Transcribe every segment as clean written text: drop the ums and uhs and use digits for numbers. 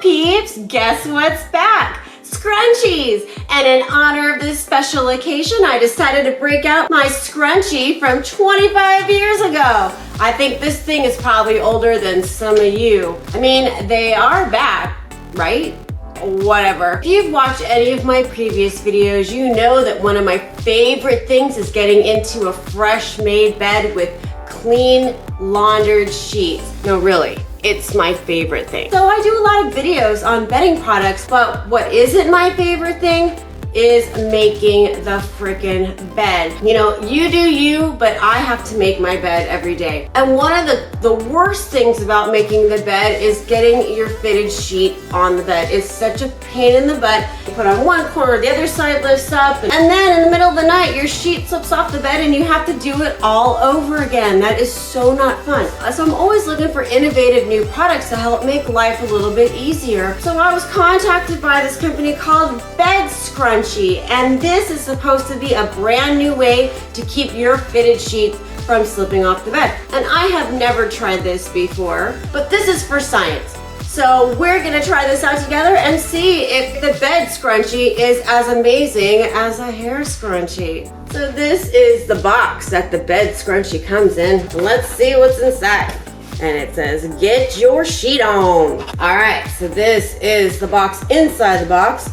peeps, guess what's back? Scrunchies! And in honor of this special occasion, I decided to break out my scrunchie from 25 years ago. I think this thing is probably older than some of you. I mean, they are back, right? Whatever. If you've watched any of my previous videos, you know that one of my favorite things is getting into a fresh made bed with clean laundered sheets. No, really. It's my favorite thing. So I do a lot of videos on bedding products, but what isn't my favorite thing is making the frickin' bed. You know, you do you, but I have to make my bed every day. And one of the worst things about making the bed is getting your fitted sheet on the bed. It's such a pain in the butt. You put on one corner, the other side lifts up, and then in the middle of the night, your sheet slips off the bed and you have to do it all over again. That is so not fun. So I'm always looking for innovative new products to help make life a little bit easier. So I was contacted by this company called Bed Scrunchie. And this is supposed to be a brand new way to keep your fitted sheets from slipping off the bed. And I have never tried this before, but this is for science. So we're gonna try this out together and see if the bed scrunchie is as amazing as a hair scrunchie. So this is the box that the bed scrunchie comes in. Let's see what's inside. And it says, get your sheet on. All right, so this is the box inside the box.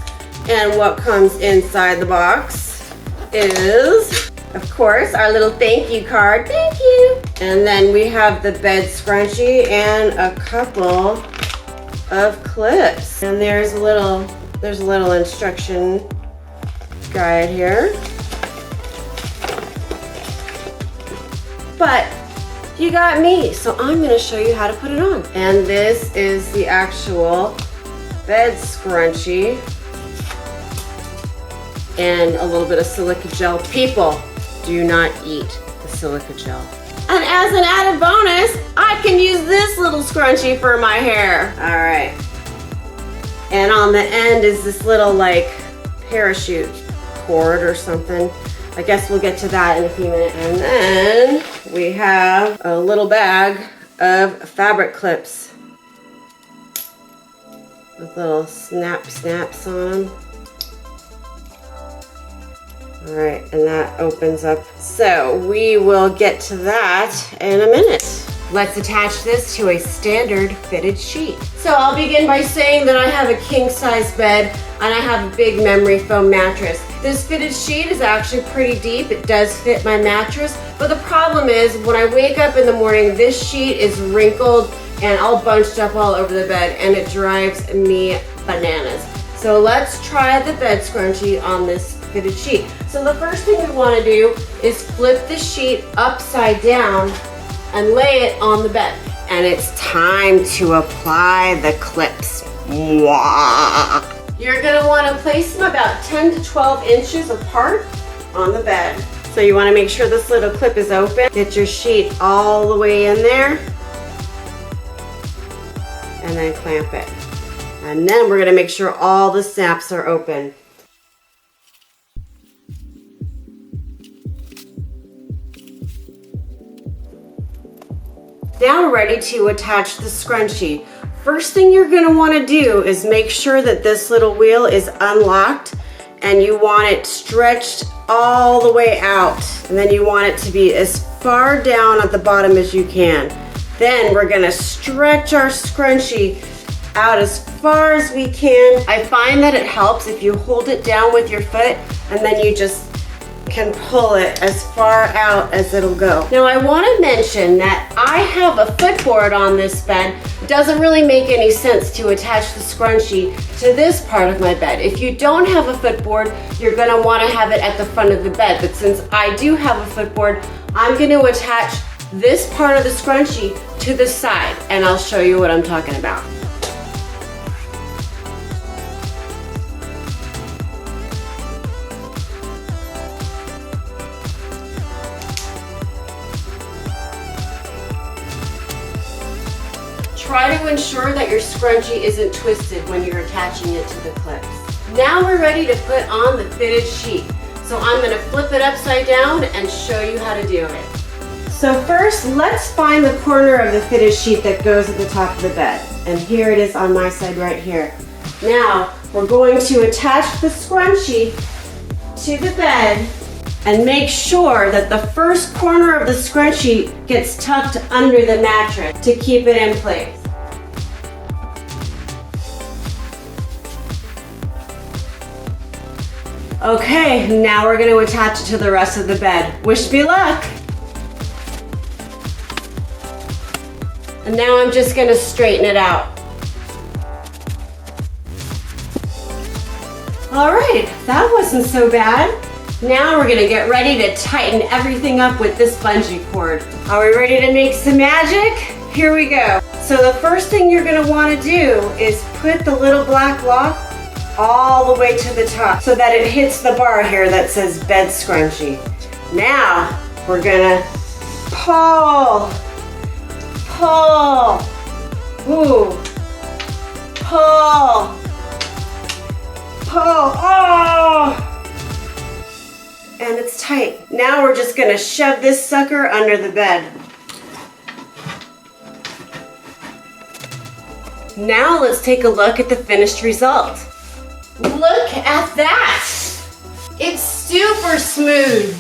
And what comes inside the box is, of course, our little thank you card. Thank you. And then we have the bed scrunchie and a couple of clips. And there's a little instruction guide here. But you got me, so I'm gonna show you how to put it on. And this is the actual bed scrunchie. And a little bit of silica gel. People, do not eat the silica gel. And as an added bonus, I can use this little scrunchie for my hair. All right. And on the end is this little like parachute cord or something. I guess we'll get to that in a few minutes. And then we have a little bag of fabric clips with little snaps on them. All right, and that opens up. So we will get to that in a minute. Let's attach this to a standard fitted sheet. So I'll begin by saying that I have a king size bed and I have a big memory foam mattress. This fitted sheet is actually pretty deep. It does fit my mattress, but the problem is when I wake up in the morning, this sheet is wrinkled and all bunched up all over the bed and it drives me bananas. So let's try the bed scrunchie on this fitted sheet. So the first thing we want to do is flip the sheet upside down and lay it on the bed. And it's time to apply the clips. Mwah. You're going to want to place them about 10 to 12 inches apart on the bed. So you want to make sure this little clip is open. Get your sheet all the way in there and then clamp it. And then we're going to make sure all the snaps are open. Now ready to attach the scrunchie. First thing you're going to want to do is make sure that this little wheel is unlocked and you want it stretched all the way out. And then you want it to be as far down at the bottom as you can. Then we're going to stretch our scrunchie out as far as we can. I find that it helps if you hold it down with your foot and then you just can pull it as far out as it'll go. Now I want to mention that I have a footboard on this bed. It doesn't really make any sense to attach the scrunchie to this part of my bed. If you don't have a footboard, you're going to want to have it at the front of the bed. But since I do have a footboard, I'm going to attach this part of the scrunchie to the side and I'll show you what I'm talking about. Try to ensure that your scrunchie isn't twisted when you're attaching it to the clips. Now we're ready to put on the fitted sheet. So I'm going to flip it upside down and show you how to do it. So first, let's find the corner of the fitted sheet that goes at the top of the bed. And here it is on my side right here. Now, we're going to attach the scrunchie to the bed and make sure that the first corner of the scrunchie gets tucked under the mattress to keep it in place. Okay, now we're going to attach it to the rest of the bed. Wish me luck! And now I'm just going to straighten it out. All right, that wasn't so bad. Now we're gonna get ready to tighten everything up with this bungee cord. Are we ready to make some magic? Here we go. So the first thing you're gonna wanna do is put the little black lock all the way to the top so that it hits the bar here that says Bed Scrunchie. Now we're gonna pull, ooh, pull, oh! And it's tight. Now we're just gonna shove this sucker under the bed. Now let's take a look at the finished result. Look at that! It's super smooth.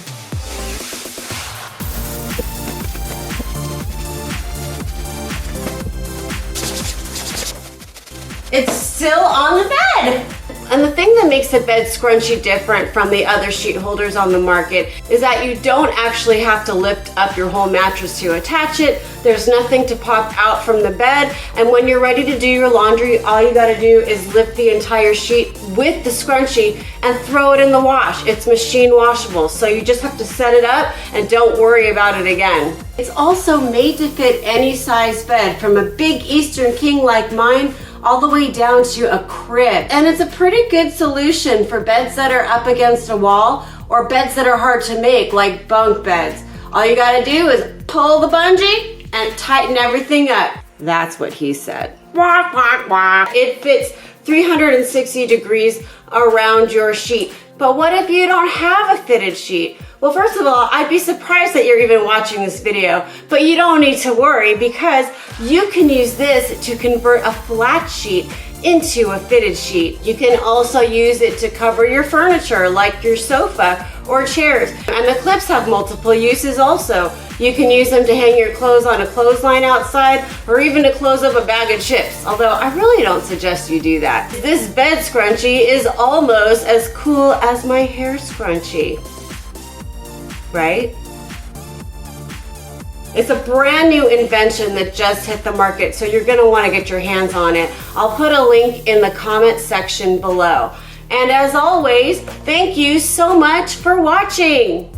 It's still on the bed. And the thing that makes the Bed Scrunchie different from the other sheet holders on the market is that you don't actually have to lift up your whole mattress to attach it. There's nothing to pop out from the bed. And when you're ready to do your laundry, all you gotta do is lift the entire sheet with the scrunchie and throw it in the wash. It's machine washable, so you just have to set it up and don't worry about it again. It's also made to fit any size bed, from a big Eastern king like mine all the way down to a crib. And it's a pretty good solution for beds that are up against a wall or beds that are hard to make, like bunk beds. All you gotta do is pull the bungee and tighten everything up. That's what he said. Wah, wah, wah. It fits 360 degrees around your sheet. But what if you don't have a fitted sheet? Well, first of all, I'd be surprised that you're even watching this video, but you don't need to worry because you can use this to convert a flat sheet into a fitted sheet. You can also use it to cover your furniture, like your sofa or chairs. And the clips have multiple uses also. You can use them to hang your clothes on a clothesline outside, or even to close up a bag of chips, although I really don't suggest you do that. This bed scrunchie is almost as cool as my hair scrunchie, right? It's a brand new invention that just hit the market, so you're gonna wanna get your hands on it. I'll put a link in the comment section below. And as always, thank you so much for watching.